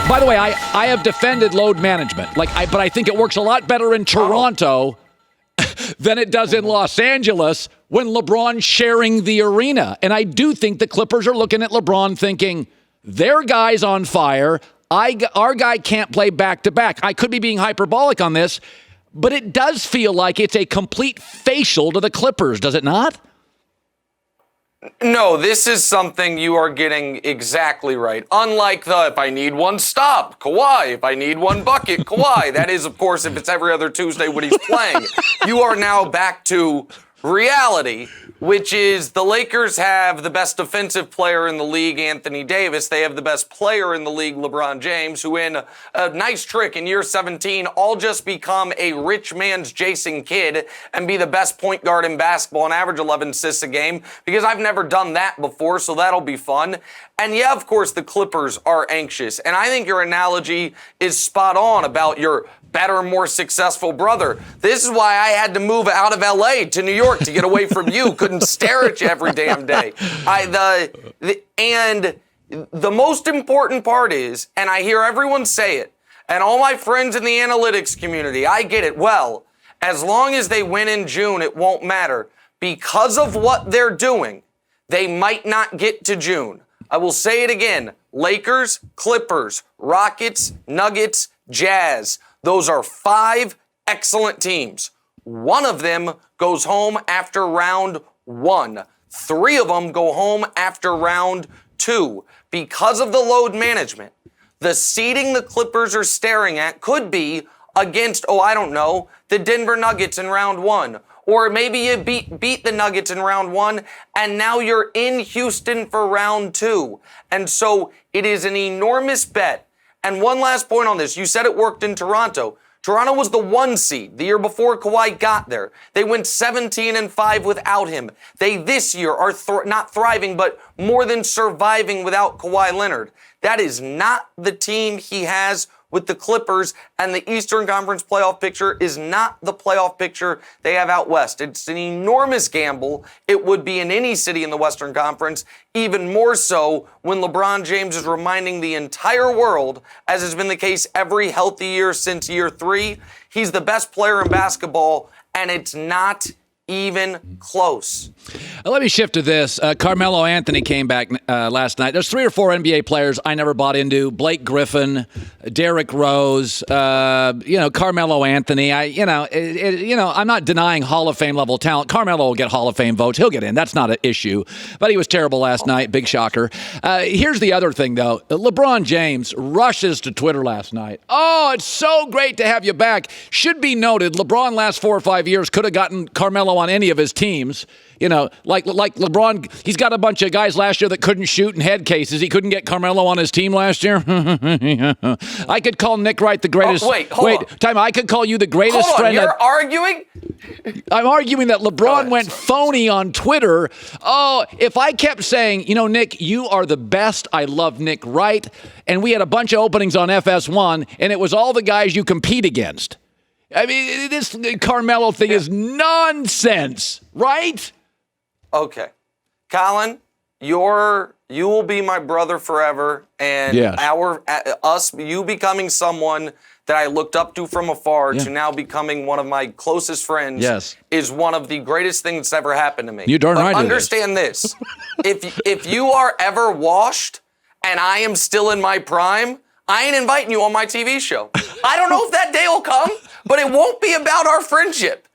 By the way, I have defended load management, but I think it works a lot better in Toronto than it does in Los Angeles when LeBron's sharing the arena. And I do think the Clippers are looking at LeBron thinking, their guy's on fire. Our guy can't play back-to-back. I could be being hyperbolic on this, but it does feel like it's a complete facial to the Clippers, does it not? No, this is something you are getting exactly right. Unlike the, if I need one stop, Kawhi. If I need one bucket, Kawhi. That is, of course, if it's every other Tuesday when he's playing. You are now back to reality, which is the Lakers have the best defensive player in the league, Anthony Davis. They have the best player in the league, LeBron James, who in a nice trick in year 17, all just become a rich man's Jason Kidd and be the best point guard in basketball and average 11 assists a game, because I've never done that before, so that'll be fun. And yeah, of course, the Clippers are anxious. And I think your analogy is spot on about your better, more successful brother. This is why I had to move out of LA to New York to get away from you. Couldn't stare at you every damn day. And the most important part is, and I hear everyone say it, and all my friends in the analytics community, I get it. Well, as long as they win in June, it won't matter. Because of what they're doing, they might not get to June. I will say it again. Lakers, Clippers, Rockets, Nuggets, Jazz. Those are 5 excellent teams. One of them goes home after round 1. 3 of them go home after round 2. Because of the load management, the seeding the Clippers are staring at could be against, the Denver Nuggets in round 1. Or maybe you beat the Nuggets in round 1, and now you're in Houston for round 2. And so it is an enormous bet. And one last point on this. You said it worked in Toronto. Toronto was the 1 seed the year before Kawhi got there. They went 17-5 without him. They this year are not thriving, but more than surviving without Kawhi Leonard. That is not the team he has with the Clippers, and the Eastern Conference playoff picture is not the playoff picture they have out west. It's an enormous gamble. It would be in any city in the Western Conference, even more so when LeBron James is reminding the entire world, as has been the case every healthy year since year 3, he's the best player in basketball, and it's not even close. Let me shift to this. Carmelo Anthony came back last night. There's 3 or 4 NBA players I never bought into. Blake Griffin, Derrick Rose, Carmelo Anthony. I'm not denying Hall of Fame level talent. Carmelo will get Hall of Fame votes. He'll get in. That's not an issue. But he was terrible last night. Big shocker. Here's the other thing, though. LeBron James rushes to Twitter last night. Oh, it's so great to have you back. Should be noted, LeBron last 4 or 5 years could have gotten Carmelo on any of his teams. Like LeBron, he's got a bunch of guys last year that couldn't shoot in head cases. He couldn't get Carmelo on his team last year. I could call Nick Wright the greatest. Wait, time. I could call you the greatest friend. You're arguing? I'm arguing that LeBron went phony on Twitter. Oh, if I kept saying, Nick, you are the best. I love Nick Wright. And we had a bunch of openings on FS1, and it was all the guys you compete against. I mean, this Carmelo thing is nonsense, right? Okay. Colin, you will be my brother forever, and you becoming someone that I looked up to from afar to now becoming one of my closest friends is one of the greatest things that's ever happened to me. You darn right. Understand this. If you are ever washed and I am still in my prime, I ain't inviting you on my TV show. I don't know if that day will come, but it won't be about our friendship.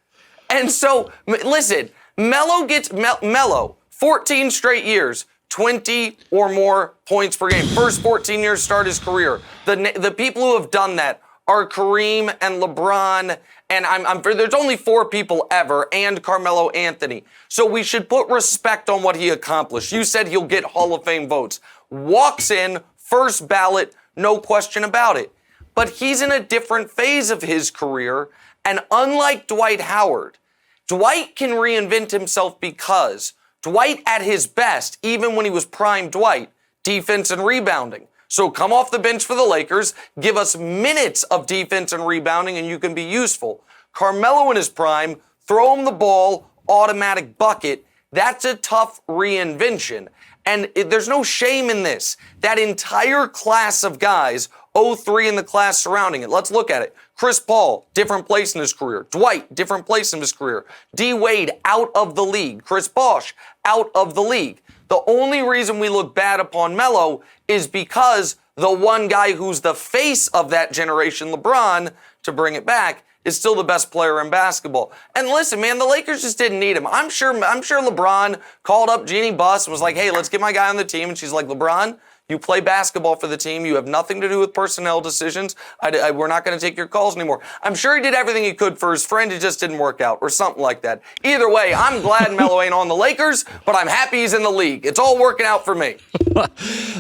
And so, listen, Melo, 14 straight years, 20 or more points per game. First 14 years start his career. The people who have done that are Kareem and LeBron, and there's only 4 people ever, and Carmelo Anthony. So we should put respect on what he accomplished. You said he'll get Hall of Fame votes. Walks in, first ballot, no question about it. But he's in a different phase of his career, and unlike Dwight Howard, Dwight can reinvent himself because Dwight at his best, even when he was prime Dwight, defense and rebounding. So come off the bench for the Lakers, give us minutes of defense and rebounding, and you can be useful. Carmelo in his prime, throw him the ball, automatic bucket. That's a tough reinvention. And there's no shame in this. That entire class of guys, 03 in the class surrounding it. Let's look at it. Chris Paul, different place in his career. Dwight, different place in his career. D. Wade, out of the league. Chris Bosh, out of the league. The only reason we look bad upon Melo is because the one guy who's the face of that generation, LeBron, to bring it back, is still the best player in basketball. And listen, man, the Lakers just didn't need him. I'm sure LeBron called up Jeannie Buss and was like, hey, let's get my guy on the team. And she's like, LeBron, you play basketball for the team. You have nothing to do with personnel decisions. We're not going to take your calls anymore. I'm sure he did everything he could for his friend. It just didn't work out or something like that. Either way, I'm glad Melo ain't on the Lakers, but I'm happy he's in the league. It's all working out for me.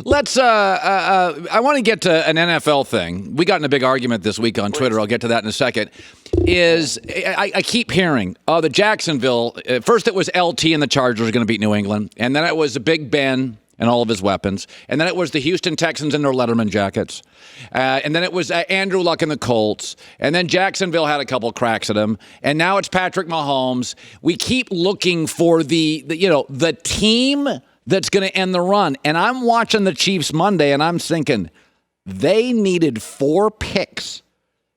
Let's, I want to get to an NFL thing. We got in a big argument this week on Twitter. I'll get to that in a second. I keep hearing, the Jacksonville, first it was LT and the Chargers going to beat New England, and then it was Big Ben and all of his weapons. And then it was the Houston Texans in their Letterman jackets. And then it was Andrew Luck and the Colts. And then Jacksonville had a couple cracks at him. And now it's Patrick Mahomes. We keep looking for the team that's going to end the run. And I'm watching the Chiefs Monday, and I'm thinking they needed 4 picks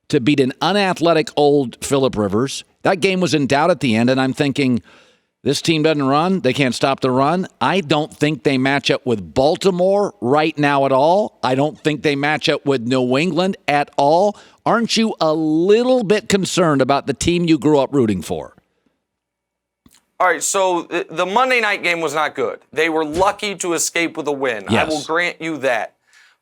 to beat an unathletic old Phillip Rivers. That game was in doubt at the end, and I'm thinking, this team doesn't run. They can't stop the run. I don't think they match up with Baltimore right now at all. I don't think they match up with New England at all. Aren't you a little bit concerned about the team you grew up rooting for? All right, so the Monday night game was not good. They were lucky to escape with a win. Yes. I will grant you that.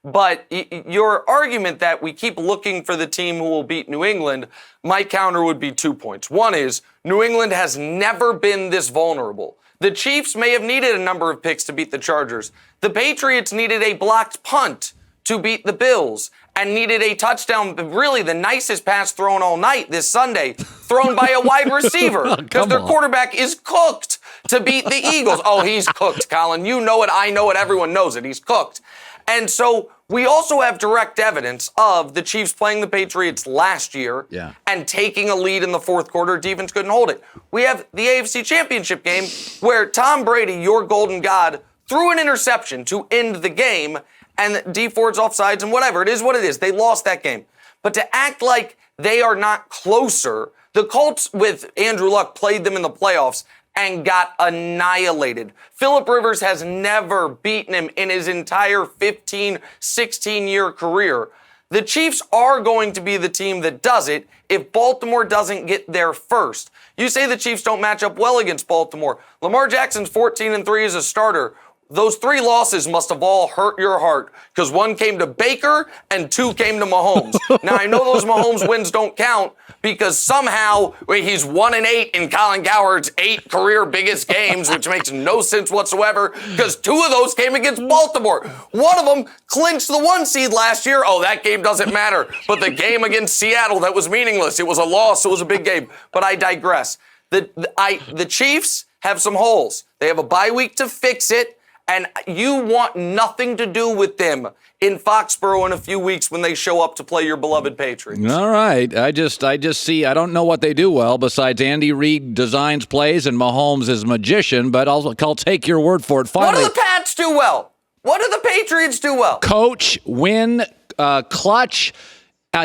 But your argument that we keep looking for the team who will beat New England, my counter would be 2 points. One is New England has never been this vulnerable. The Chiefs may have needed a number of picks to beat the Chargers. The Patriots needed a blocked punt to beat the Bills and needed a touchdown, really the nicest pass thrown all night this Sunday, thrown by a wide receiver because their quarterback is cooked to beat the Eagles. Oh, he's cooked, Colin. You know it. I know it. Everyone knows it. He's cooked. And so we also have direct evidence of the Chiefs playing the Patriots last year and taking a lead in the fourth quarter. Defense couldn't hold it. We have the AFC Championship game where Tom Brady, your golden god, threw an interception to end the game, and D Ford's offsides and whatever. It is what it is. They lost that game. But to act like they are not closer, the Colts with Andrew Luck played them in the playoffs and got annihilated. Phillip Rivers has never beaten him in his entire 15, 16-year career. The Chiefs are going to be the team that does it if Baltimore doesn't get there first. You say the Chiefs don't match up well against Baltimore. Lamar Jackson's 14-3 as a starter. Those 3 losses must have all hurt your heart because 1 came to Baker and 2 came to Mahomes. Now, I know those Mahomes wins don't count because somehow he's 1-8 in Colin Cowherd's 8 career biggest games, which makes no sense whatsoever because 2 of those came against Baltimore. One of them clinched the 1 seed last year. Oh, that game doesn't matter. But the game against Seattle, that was meaningless. It was a loss. It was a big game. But I digress. The Chiefs have some holes. They have a bye week to fix it. And you want nothing to do with them in Foxborough in a few weeks when they show up to play your beloved Patriots. All right. I just see, I don't know what they do well besides Andy Reid designs plays and Mahomes is magician, but I'll take your word for it. Finally, what do the Pats do well? What do the Patriots do well? Coach, win, clutch,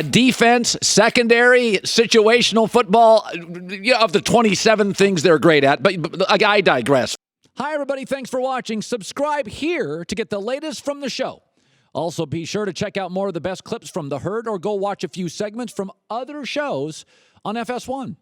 defense, secondary, situational football, of the 27 things they're great at. But I digress. Hi, everybody. Thanks for watching. Subscribe here to get the latest from the show. Also, be sure to check out more of the best clips from The Herd or go watch a few segments from other shows on FS1.